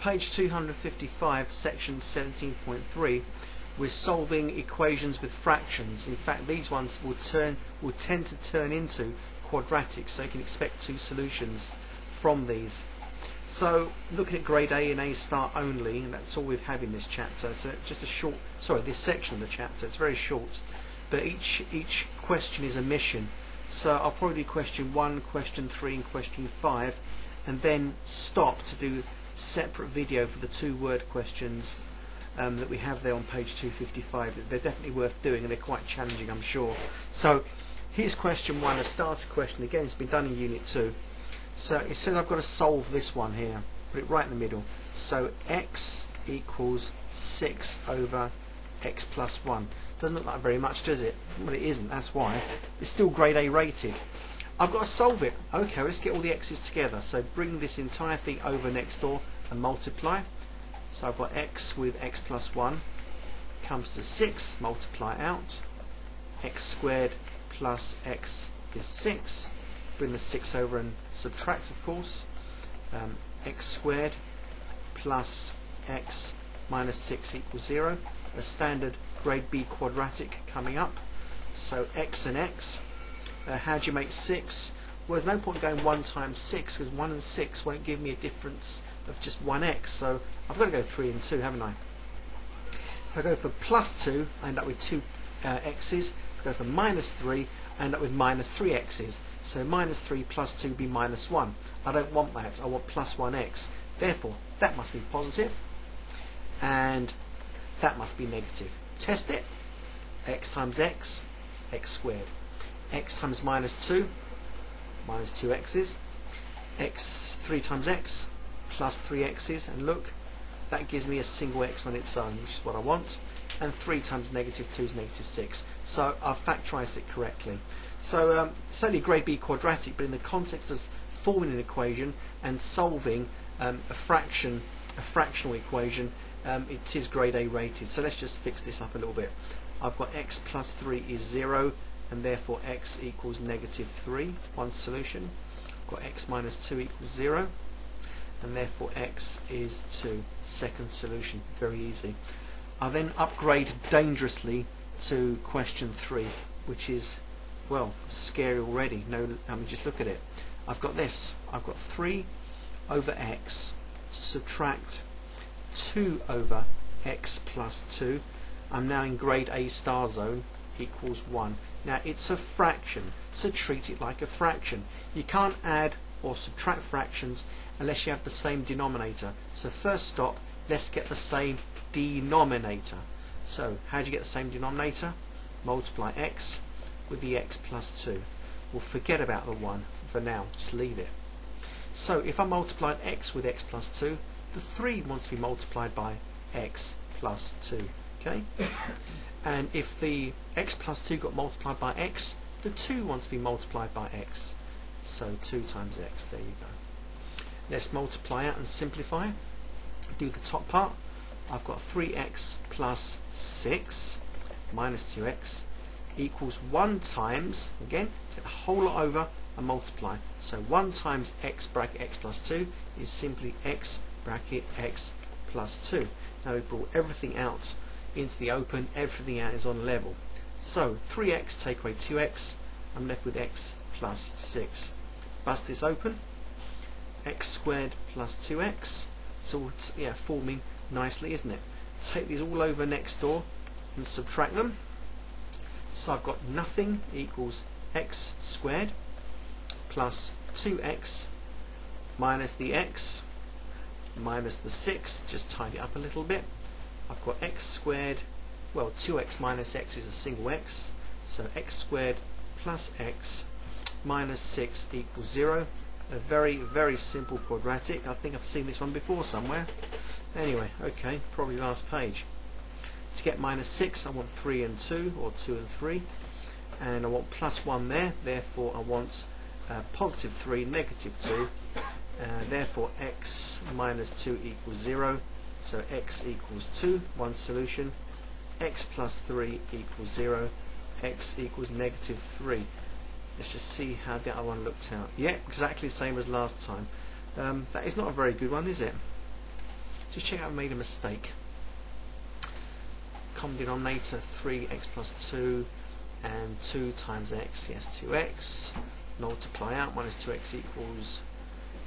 Page 255, section 17.3, we're solving equations with fractions. In fact, these ones will tend to turn into quadratics, so you can expect two solutions from these. So looking at grade A and A star only, and that's all we have in this chapter. So it's just a short, this section of the chapter, it's very short, but each question is a mission. So I'll probably do question 1, question 3 and question 5, and then stop to do separate video for the 2-word questions that we have there on page 255. They're definitely worth doing, and they're quite challenging, I'm sure. So here's question 1, a starter question. Again, it's been done in unit 2. So it says I've got to solve this one here. Put it right in the middle. So x equals 6 over x plus 1. Doesn't look like very much, does it? Well, it isn't, that's why. It's still grade A rated. I've got to solve it. Okay, let's get all the x's together. So bring this entire thing over next door and multiply. So I've got x with x plus 1 comes to 6, multiply out. X squared plus x is 6. Bring the 6 over and subtract, of course. X squared plus x minus 6 equals 0. A standard grade B quadratic coming up. So x and x. How do you make 6? Well, there's no point going 1 times 6, because 1 and 6 won't give me a difference of just 1x. So I've got to go 3 and 2, haven't I? If I go for plus 2, I end up with 2 x's. If I go for minus 3, I end up with minus 3 x's. So minus 3 plus 2 would be minus 1. I don't want that. I want plus 1x. Therefore, that must be positive, and that must be negative. Test it. X times x, x squared. X times minus 2, minus 2x's. X 3 times x, plus 3x's. And look, that gives me a single x on its own, which is what I want. And 3 times negative 2 is negative 6. So I've factorised it correctly. So it's only grade B quadratic, but in the context of forming an equation and solving a fractional equation, it is grade A rated. So let's just fix this up a little bit. I've got x plus 3 is 0, and therefore x equals negative 3, one solution. I've got x minus 2 equals 0, and therefore x is 2, second solution. Very easy. I then upgrade dangerously to question 3, which is, well, scary already. Just look at it. I've got this. I've got 3 over x subtract 2 over x plus 2. I'm now in grade A star zone, equals 1. Now it's a fraction, so treat it like a fraction. You can't add or subtract fractions unless you have the same denominator. So first stop, let's get the same denominator. So how do you get the same denominator? Multiply x with the x plus 2. We'll forget about the 1 for now, just leave it. So if I multiplied x with x plus 2, the 3 wants to be multiplied by x plus 2. Okay? And if the x plus 2 got multiplied by x, the 2 wants to be multiplied by x. So 2 times x, there you go. Let's multiply out and simplify. Do the top part. I've got 3x plus 6 minus 2x equals 1 times, again, take the whole lot over and multiply. So 1 times x bracket x plus 2 is simply x bracket x plus 2. Now we've brought everything out into the open, everything out is on level. So 3x take away 2x, I'm left with x plus 6. Bust this open, x squared plus 2x. So yeah, forming nicely, isn't it? Take these all over next door and subtract them. So I've got nothing equals x squared plus 2x minus the x minus the 6, just tidy it up a little bit. I've got x squared, well, 2x minus x is a single x, so x squared plus x minus 6 equals 0. A very, very simple quadratic. I think I've seen this one before somewhere. Anyway, okay, probably last page. To get minus 6, I want 3 and 2, or 2 and 3, and I want plus 1 there, therefore I want positive 3, negative 2, therefore x minus 2 equals 0, so x equals 2, one solution, x plus 3 equals 0, x equals negative 3. Let's just see how the other one looked out. Yeah, exactly the same as last time. That is not a very good one, is it? Just check out I made a mistake. Common denominator 3x plus 2 and 2 times x, yes, 2x. Multiply out, minus 2x equals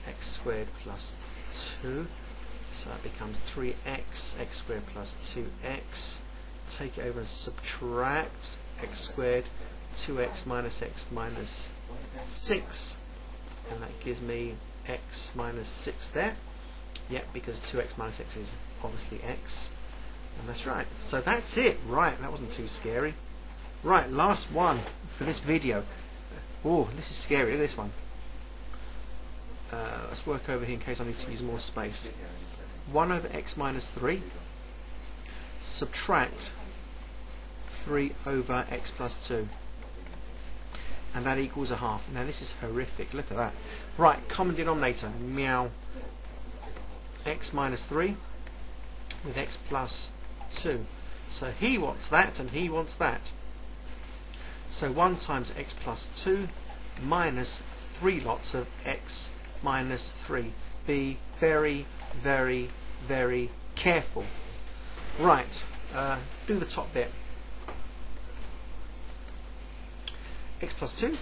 x squared plus 2. So that becomes 3x, x squared plus 2x. Take it over and subtract x squared, 2x minus x minus 6. And that gives me x minus 6 there. Yep, because 2x minus x is obviously x. And that's right. So that's it. Right, that wasn't too scary. Right, last one for this video. Oh, this is scary, this one. Let's work over here in case I need to use more space. 1 over x minus 3. Subtract 3 over x plus 2. And that equals a half. Now this is horrific. Look at that. Right, common denominator. Meow. X minus 3 with x plus 2. So he wants that and he wants that. So 1 times x plus 2 minus 3 lots of x minus 3. Be very, very, very careful. Right, do the top bit. X plus 2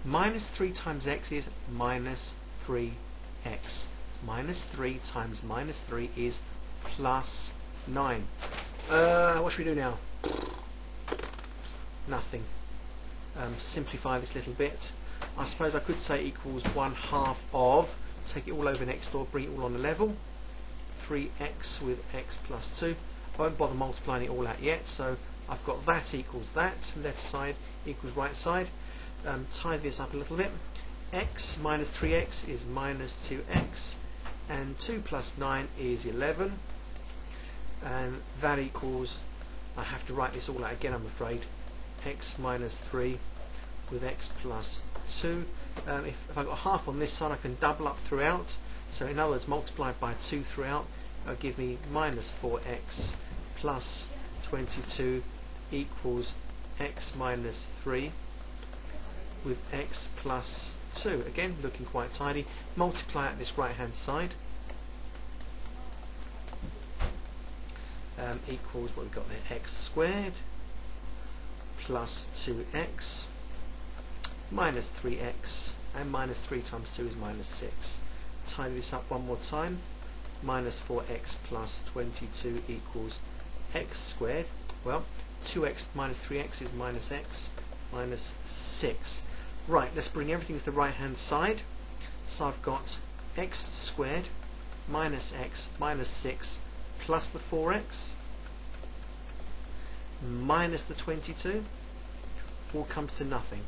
minus 3 times x is minus 3x. Minus 3 times minus 3 is plus 9. What should we do now? Nothing. Simplify this little bit. I suppose I could say equals 1/2 of, take it all over next door, bring it all on a level. 3x with x plus 2. I won't bother multiplying it all out yet, so I've got that equals that, left side equals right side. Tidy this up a little bit. X minus 3x is minus 2x, and 2 plus 9 is 11, and that equals, I have to write this all out again I'm afraid, x minus 3 with x plus 2. If I've got half on this side I can double up throughout, so in other words multiply by 2 throughout, that'll give me minus 4x plus 22 equals x minus 3 with x plus 2. Again, looking quite tidy. Multiply out this right hand side. Equals what we've got there, x squared plus 2x minus 3x, and minus 3 times 2 is minus 6. Tidy this up one more time. Minus 4x plus 22 equals x squared. Well, 2x minus 3x is minus x minus 6. Right, let's bring everything to the right hand side. So I've got x squared minus x minus 6 plus the 4x minus the 22 all comes to nothing.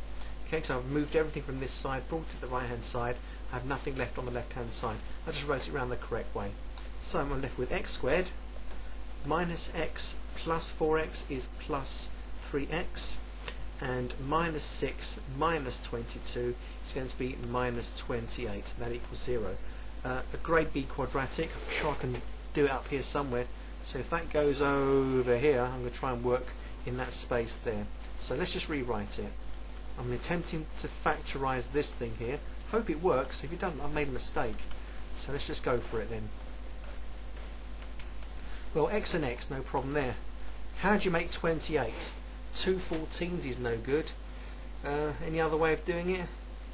Okay, so I've moved everything from this side, brought it to the right hand side. I have nothing left on the left hand side. I just wrote it around the correct way. So I'm left with x squared minus x plus 4x is plus 3x, and minus 6 minus 22 is going to be minus 28. That equals 0. A grade B quadratic. I'm sure I can do it up here somewhere. So if that goes over here, I'm going to try and work in that space there. So let's just rewrite it. I'm attempting to factorize this thing here. Hope it works. If it doesn't, I've made a mistake. So let's just go for it then. Well, x and x, no problem there. How do you make 28? 2 14s is no good. Any other way of doing it?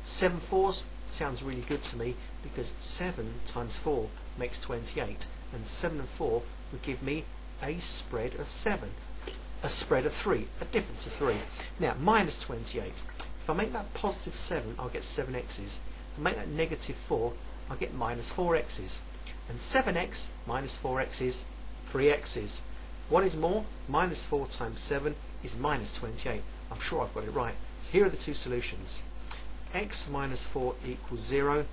7 4s sounds really good to me, because 7 times 4 makes 28, and 7 and 4 would give me a spread of 7, a spread of 3, a difference of 3. Now, minus 28. If I make that positive 7, I'll get 7x's. If I make that negative 4, I'll get minus 4x's. And 7x minus 4x is 3x's. What is more? Minus 4 times 7 is minus 28. I'm sure I've got it right. So here are the two solutions. X minus 4 equals 0,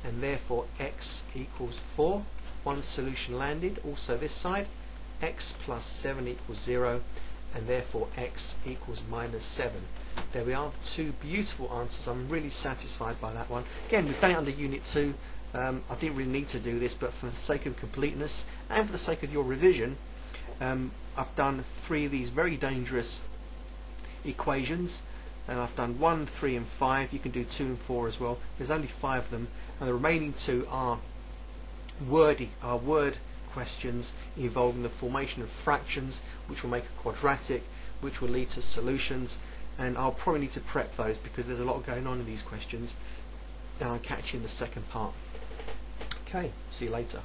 and therefore x equals 4. One solution landed. Also this side, x plus 7 equals 0, and therefore x equals minus 7. There we are, two beautiful answers. I'm really satisfied by that one. Again, we've done it under Unit 2. I didn't really need to do this, but for the sake of completeness and for the sake of your revision, I've done 3 of these very dangerous equations. I've done 1, 3 and 5. You can do 2 and 4 as well. There's only 5 of them, and the remaining 2 are word questions involving the formation of fractions, which will make a quadratic, which will lead to solutions, and I'll probably need to prep those because there's a lot going on in these questions, and I'll catch you in the second part. Okay, see you later.